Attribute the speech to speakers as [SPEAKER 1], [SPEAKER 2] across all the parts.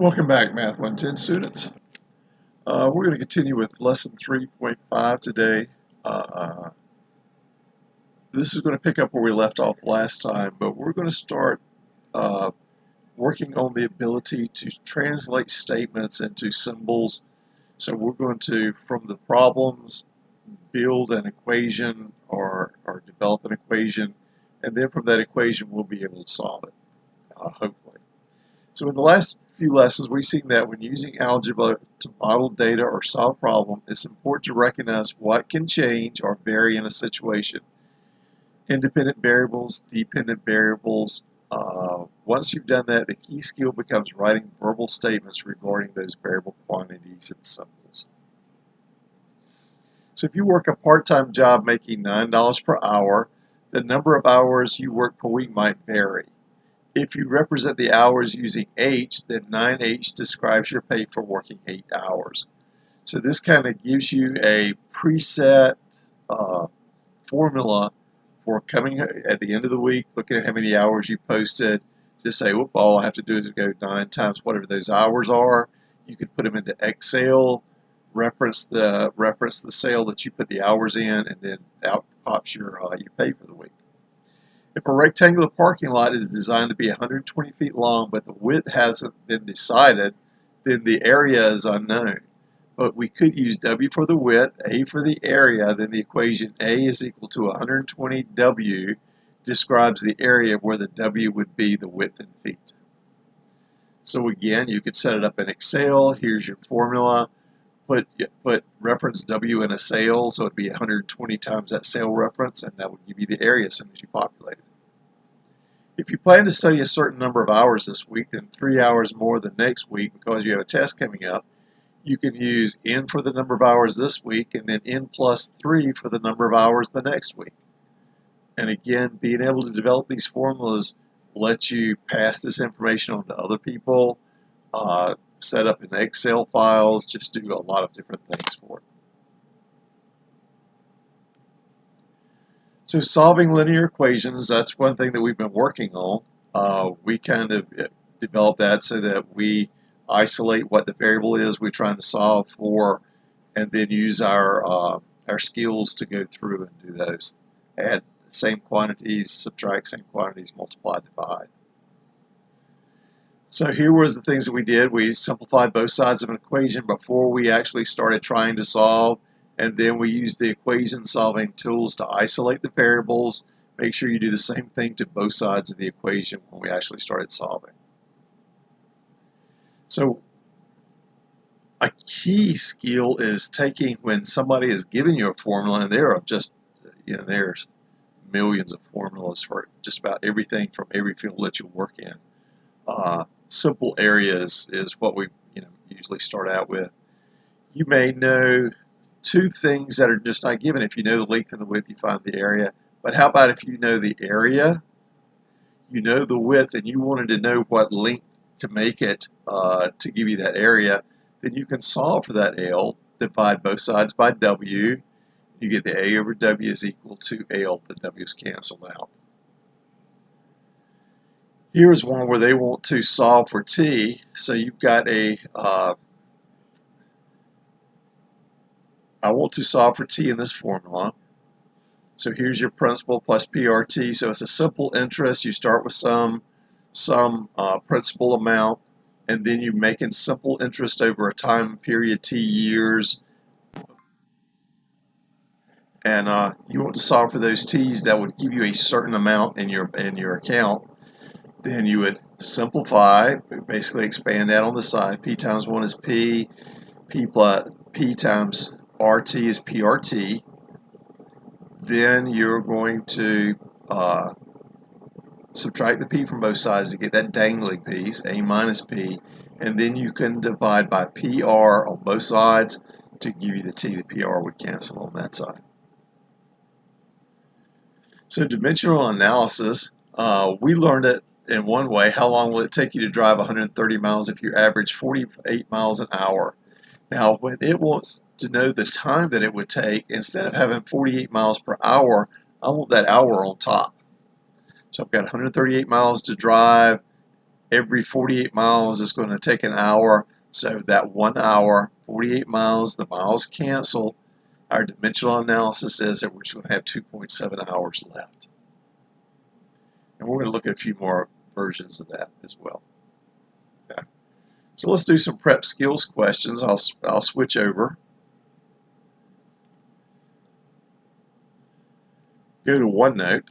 [SPEAKER 1] Welcome back, Math 110 students. We're going to continue with lesson 3.5 today. This is going to pick up where we left off last time, but we're going to start working on the ability to translate statements into symbols. So we're going to, from the problems, build an equation or develop an equation, and then from that equation we'll be able to solve it, hopefully. So in the last few lessons, we've seen that when using algebra to model data or solve problems, it's important to recognize what can change or vary in a situation. Independent variables, dependent variables. Once you've done that, the key skill becomes writing verbal statements regarding those variable quantities and symbols. So if you work a part-time job making $9 per hour, the number of hours you work per week might vary. If you represent the hours using H, then 9H describes your pay for working 8 hours. So this kind of gives you a preset formula for coming at the end of the week, looking at how many hours you posted. Just say, whoop, all I have to do is go 9 times whatever those hours are. You could put them into Excel, reference the cell that you put the hours in, and then out pops your pay for the week. If a rectangular parking lot is designed to be 120 feet long, but the width hasn't been decided, then the area is unknown. But we could use W for the width, A for the area, then the equation A is equal to 120 W describes the area where the W would be the width in feet. So again, you could set it up in Excel. Here's your formula. Put reference W in a cell, so it'd be 120 times that cell reference, and that would give you the area as soon as you populate it. If you plan to study a certain number of hours this week, then 3 hours more the next week because you have a test coming up, you can use N for the number of hours this week and then N plus 3 for the number of hours the next week. And again, being able to develop these formulas lets you pass this information on to other people, set up in Excel files, just do a lot of different things for it. So solving linear equations, that's one thing that we've been working on. We kind of developed that so that we isolate what the variable is we're trying to solve for, and then use our skills to go through and do those. Add same quantities, subtract same quantities, multiply, divide. So here was the things that we did. We simplified both sides of an equation before we actually started trying to solve, and then we used the equation solving tools to isolate the variables. Make sure you do the same thing to both sides of the equation when we actually started solving. So a key skill is taking when somebody is giving you a formula, and there are just, there's millions of formulas for just about everything from every field that you work in. Simple areas is what we usually start out with. You may know two things that are just not given. If you know the length and the width, you find the area. But how about if you know the area, you know the width, and you wanted to know what length to make it to give you that area, then you can solve for that L, divide both sides by W. You get the A over W is equal to L. The W is canceled out. Here's one where they want to solve for T. So you've got I want to solve for T in this formula. So here's your principal plus PRT. So it's a simple interest. You start with some principal amount, and then you're making simple interest over a time period, T years. And you want to solve for those T's that would give you a certain amount in your account. Then you would simplify, basically expand that on the side. P times 1 is P. P times RT is PRT. Then you're going to subtract the P from both sides to get that dangling piece, A minus P. And then you can divide by PR on both sides to give you the T. The PR would cancel on that side. So dimensional analysis, we learned it in one way. How long will it take you to drive 130 miles if you average 48 miles an hour? Now, when it wants to know the time that it would take, instead of having 48 miles per hour, I want that hour on top. So I've got 138 miles to drive, every 48 miles is going to take an hour. So that 1 hour, 48 miles, the miles cancel. Our dimensional analysis says that we're just going to have 2.7 hours left. And we're going to look at a few more versions of that as well. Okay. So let's do some prep skills questions. I'll switch over. Go to OneNote.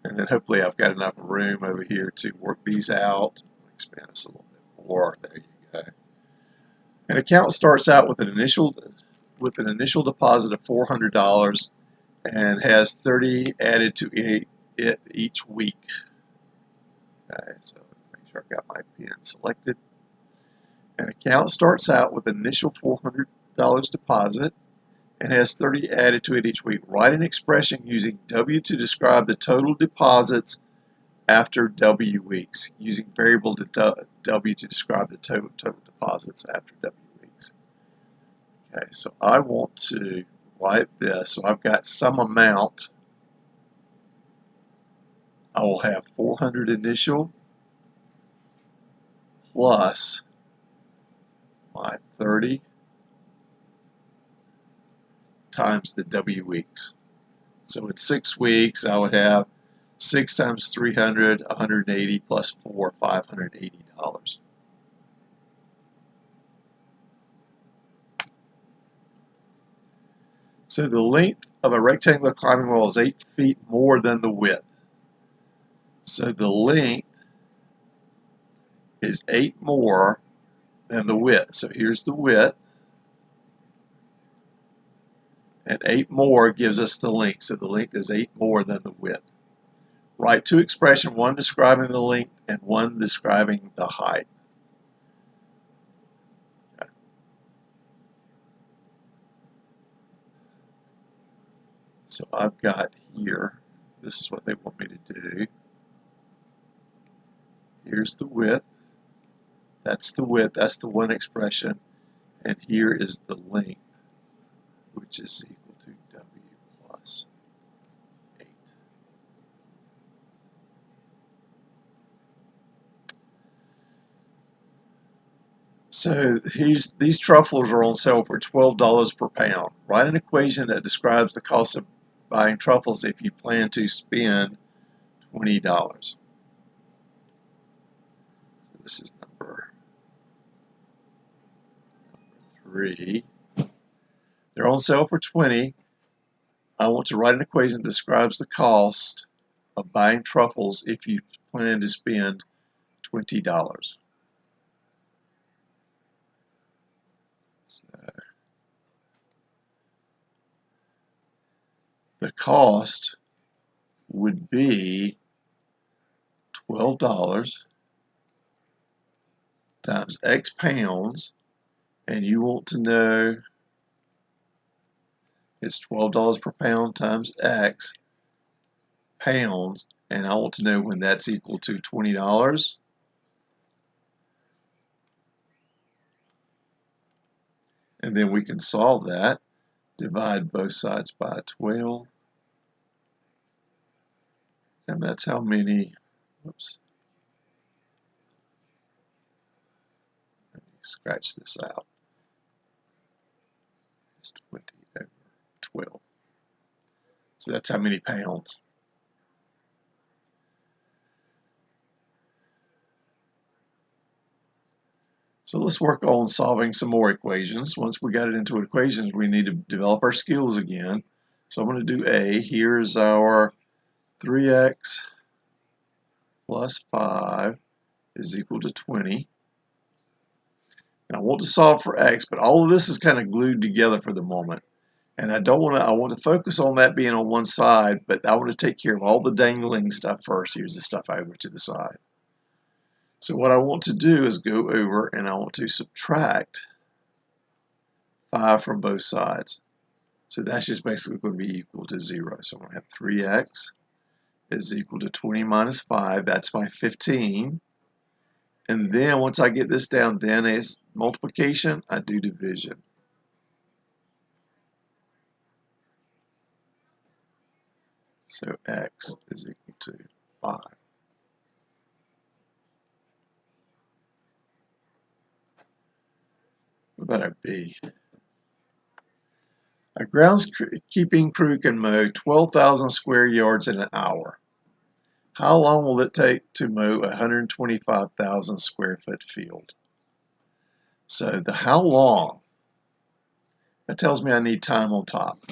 [SPEAKER 1] And then hopefully I've got enough room over here to work these out. Expand this a little bit more. There you go. An account starts out with an initial deposit of $400 and has 30 added to it each week. Okay, so make sure I got my pen selected. An account starts out with an initial $400 deposit and has 30 added to it each week. Write an expression using W to describe the total deposits after W weeks, using variable W to describe the total deposits after W weeks. Okay, so I want to write this. So I've got some amount. I will have 400 initial plus my 30 times the W weeks. So in 6 weeks, I would have 6 times 300, 180 plus 4, $580. So the length of a rectangular climbing wall is 8 feet more than the width. So the length is 8 more than the width. So here's the width. And 8 more gives us the length. So the length is 8 more than the width. Write two expressions, one describing the length and one describing the height. Okay. So I've got here, this is what they want me to do. Here's the width. That's the width. That's the one expression. And here is the length, which is equal to W plus 8. So these truffles are on sale for $12 per pound. Write an equation that describes the cost of buying truffles if you plan to spend $20. So this is number 3. They're on sale for $20. I want to write an equation that describes the cost of buying truffles if you plan to spend $20. So the cost would be $12 times X pounds, and you want to know it's $12 per pound times X pounds, and I want to know when that's equal to $20. And then we can solve that. Divide both sides by 12. And that's how many, whoops. Let me scratch this out. It's 20 over 12. So that's how many pounds. So let's work on solving some more equations. Once we got it into equations, we need to develop our skills again. So I'm going to do A. Here's our 3x plus 5 is equal to 20. And I want to solve for x, but all of this is kind of glued together for the moment. And I want to focus on that being on one side, but I want to take care of all the dangling stuff first. Here's the stuff over to the side. So what I want to do is go over and I want to subtract 5 from both sides. So that's just basically going to be equal to 0. So I'm going to have 3x is equal to 20 minus 5. That's my 15. And then once I get this down, then as multiplication, I do division. So x is equal to 5. about a B? A groundskeeping crew can mow 12,000 square yards in an hour. How long will it take to mow a 125,000 square foot field? So the how long, that tells me I need time on top.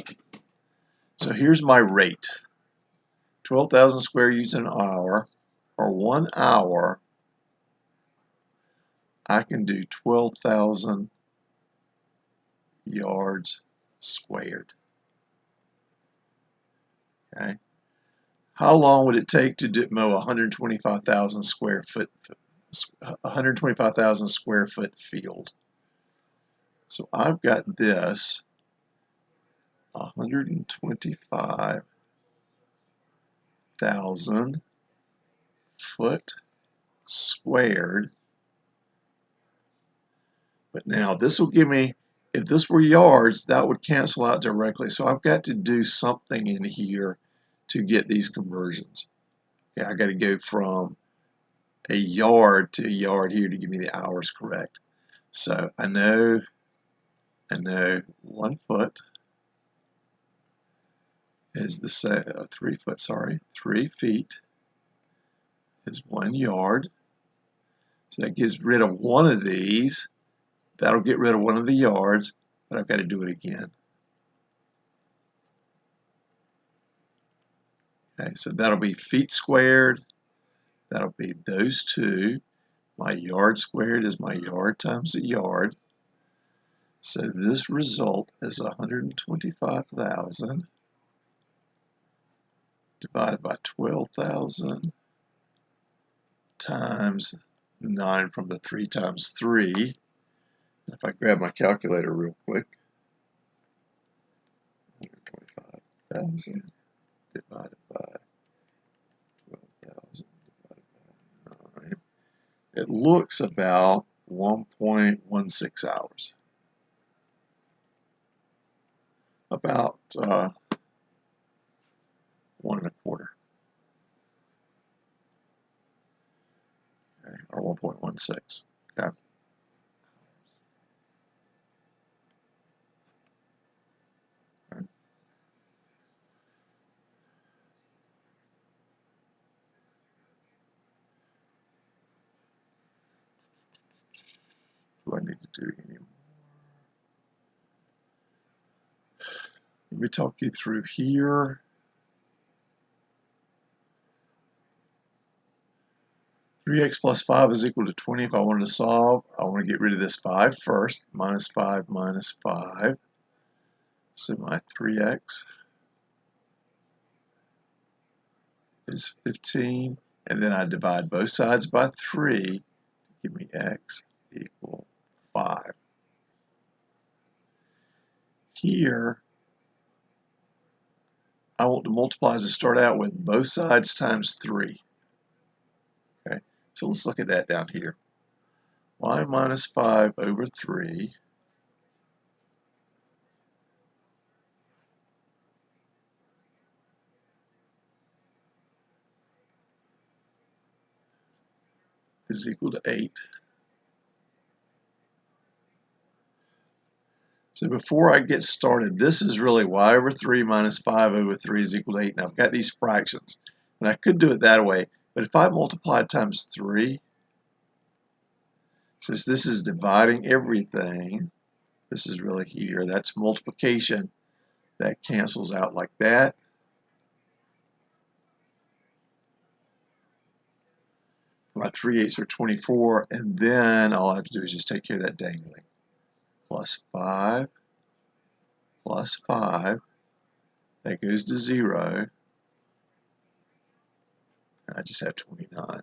[SPEAKER 1] So here's my rate. 12,000 square yards in an hour, or 1 hour, I can do 12,000 yards squared. Okay. How long would it take to mow 125,000 square foot 125,000 square foot field? So I've got this 125,000 foot squared. But now this will give me, if this were yards, that would cancel out directly. So I've got to do something in here to get these conversions. Okay, I got to go from a yard to a yard here to give me the hours correct. So I know 1 foot is the same, 3 foot, sorry, 3 feet is 1 yard. So that gets rid of one of these. That'll get rid of one of the yards, but I've got to do it again. Okay, so that'll be feet squared. That'll be those two. My yard squared is my yard times the yard. So this result is 125,000 divided by 12,000 times 9 from the 3 times 3. If I grab my calculator real quick, 125,000 divided by 12,000 divided by 9. It looks about 1.16 hours. About 1 1/4. Okay, or 1.16. Okay. Do I need to do any more? Let me talk you through here. 3x plus 5 is equal to 20. If I wanted to solve, I want to get rid of this 5 first. Minus 5 minus 5. So my 3x is 15. And then I divide both sides by 3 to give me x equal 5. Here, I want the multipliers to start out with both sides times 3. Okay, so let's look at that down here. Y minus 5 over 3 is equal to 8. So before I get started, this is really y over 3 minus 5 over 3 is equal to 8. Now I've got these fractions, and I could do it that way, but if I multiply times 3, since this is dividing everything, this is really here, that's multiplication, that cancels out like that. My 3/8 are 24, and then all I have to do is just take care of that dangling. Plus 5, plus 5, that goes to 0, and I just have 29.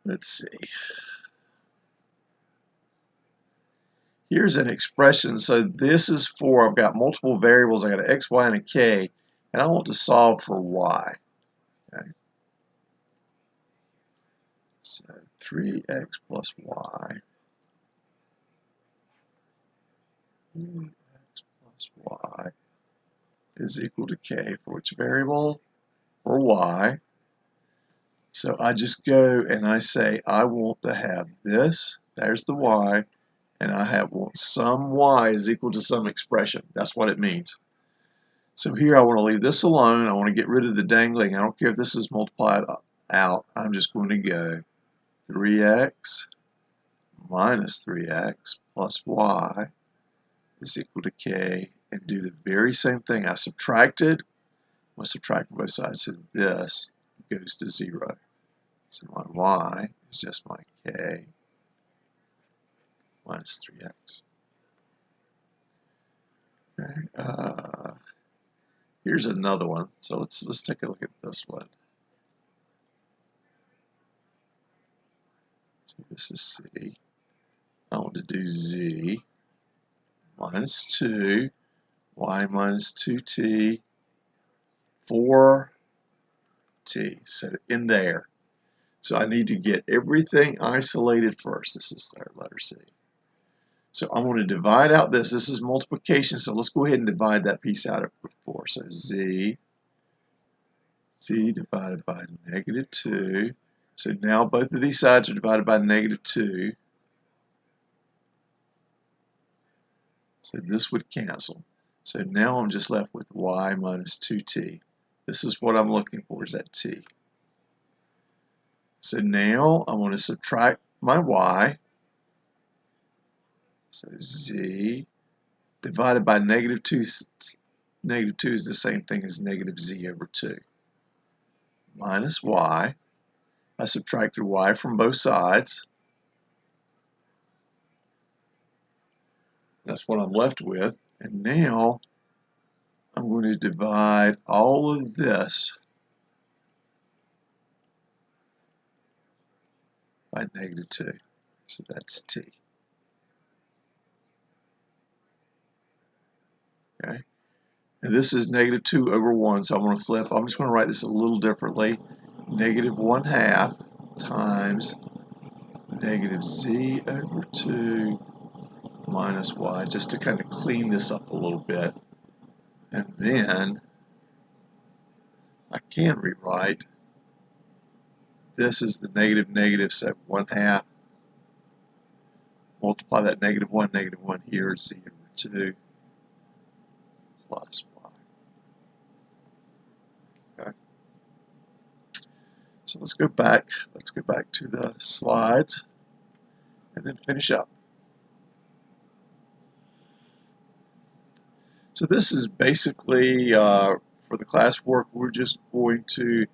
[SPEAKER 1] Let's see. Here's an expression. So this is for, I've got multiple variables. I got an x, y, and a k, and I want to solve for y. Okay. So 3x plus y. 3x plus y is equal to k for which variable? For y. So I just go and I say I want to have this. There's the y. And I want some y is equal to some expression. That's what it means. So here I want to leave this alone. I want to get rid of the dangling. I don't care if this is multiplied out. I'm just going to go 3x minus 3x plus y is equal to k, and do the very same thing. I subtracted. I'm going to subtract both sides, so this goes to 0. So my y is just my k minus 3x. Okay. Here's another one. So let's take a look at this one. So this is c. I want to do z minus 2, y minus 2t, 4t. So in there. So I need to get everything isolated first. This is our letter C. So I'm going to divide out this. This is multiplication, so let's go ahead and divide that piece out with 4. So z divided by negative 2. So now both of these sides are divided by negative 2. So this would cancel. So now I'm just left with y minus 2t. This is what I'm looking for, is that t. So now I want to subtract my y. So z divided by negative 2. Negative 2 is the same thing as negative z over 2. Minus y. I subtracted y from both sides. That's what I'm left with. And now I'm going to divide all of this by negative 2. So that's t. Okay. And this is negative 2 over 1, so I'm going to flip. I'm just going to write this a little differently. Negative 1/2 times negative z over 2 minus y, just to kind of clean this up a little bit. And then I can rewrite this is the negative, so 1/2. Multiply that negative 1 here, z over 2 plus y. Okay. So let's go back to the slides and then finish up. So this is basically, for the classwork, we're just going to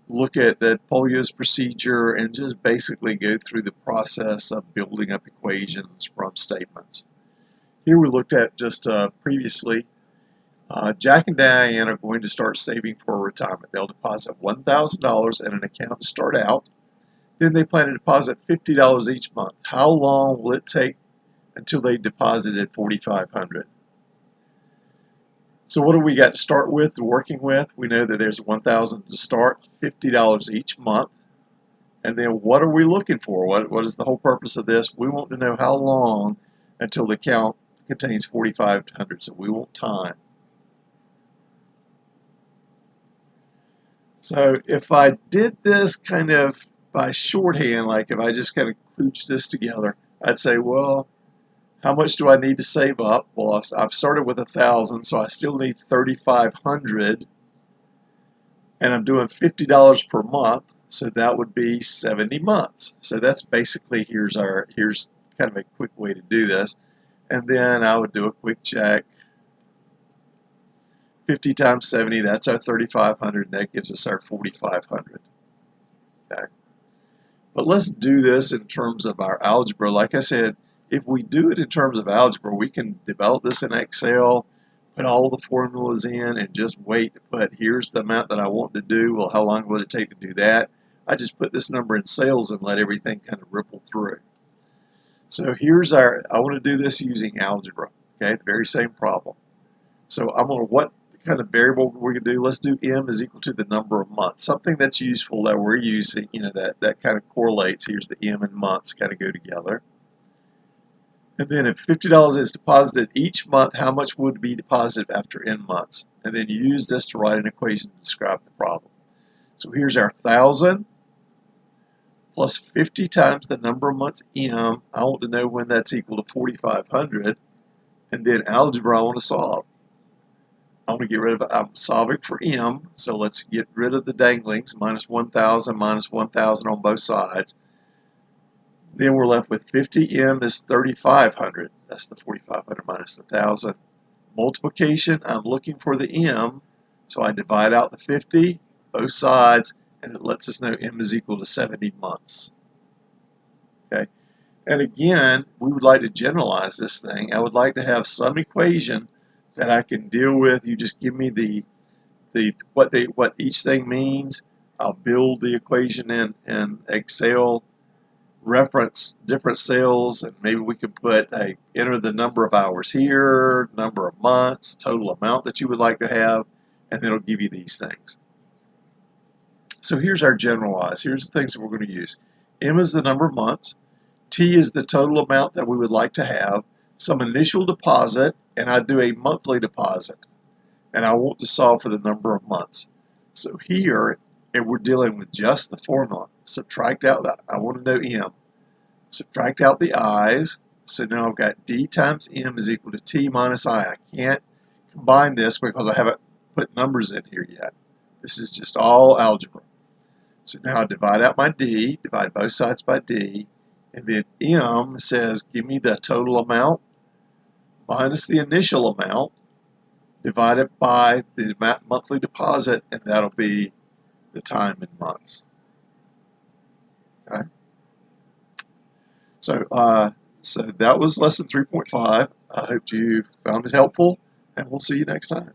[SPEAKER 1] look at that Polio's procedure and just basically go through the process of building up equations from statements. Here we looked at just previously, Jack and Diane are going to start saving for retirement. They'll deposit $1,000 in an account to start out. Then they plan to deposit $50 each month. How long will it take until they deposited $4,500? So what do we got to start with, working with? We know that there's $1,000 to start, $50 each month. And then what are we looking for? What is the whole purpose of this? We want to know how long until the account contains $4,500. So we want time. So if I did this kind of by shorthand, like if I just kind of klooch this together, I'd say, well, how much do I need to save up? Well, I've started with 1,000, so I still need 3,500, and I'm doing $50 per month, so that would be 70 months. So that's basically, here's kind of a quick way to do this. And then I would do a quick check. 50 times 70, that's our 3,500. That gives us our 4,500. Okay. But let's do this in terms of our algebra. Like I said, if we do it in terms of algebra, we can develop this in Excel, put all the formulas in, and just wait to put, here's the amount that I want to do. Well, how long will it take to do that? I just put this number in cells and let everything kind of ripple through. So here's I want to do this using algebra, okay, the very same problem. So I'm going to, what kind of variable we're going to do? Let's do m is equal to the number of months, something that's useful that we're using, that kind of correlates. Here's the m and months kind of go together. And then if $50 is deposited each month, how much would be deposited after n months? And then use this to write an equation to describe the problem. So here's our 1,000 plus 50 times the number of months M. I want to know when that's equal to 4,500. And then algebra I want to solve. I want to get rid of, I'm solving for M, so let's get rid of the danglings, minus 1,000 on both sides. Then we're left with 50M is 3,500. That's the 4,500 minus the 1,000. Multiplication, I'm looking for the M, so I divide out the 50, both sides, and it lets us know M is equal to 70 months. Okay, and again, we would like to generalize this thing. I would like to have some equation that I can deal with. You just give me what each thing means. I'll build the equation in Excel, reference different cells, and maybe we can put enter the number of hours here, number of months, total amount that you would like to have, and then it'll give you these things. So here's our generalized. Here's the things that we're going to use. M is the number of months. T is the total amount that we would like to have. Some initial deposit, and I do a monthly deposit. And I want to solve for the number of months. So here, and we're dealing with just the formula. Subtract out that. I want to know M. Subtract out the i's. So now I've got D times M is equal to T minus I. I can't combine this because I haven't put numbers in here yet. This is just all algebra. So now I divide out my D, divide both sides by D, and then M says give me the total amount minus the initial amount, divide it by the monthly deposit, and that'll be the time in months. Okay. So that was lesson 3.5. I hope you found it helpful, and we'll see you next time.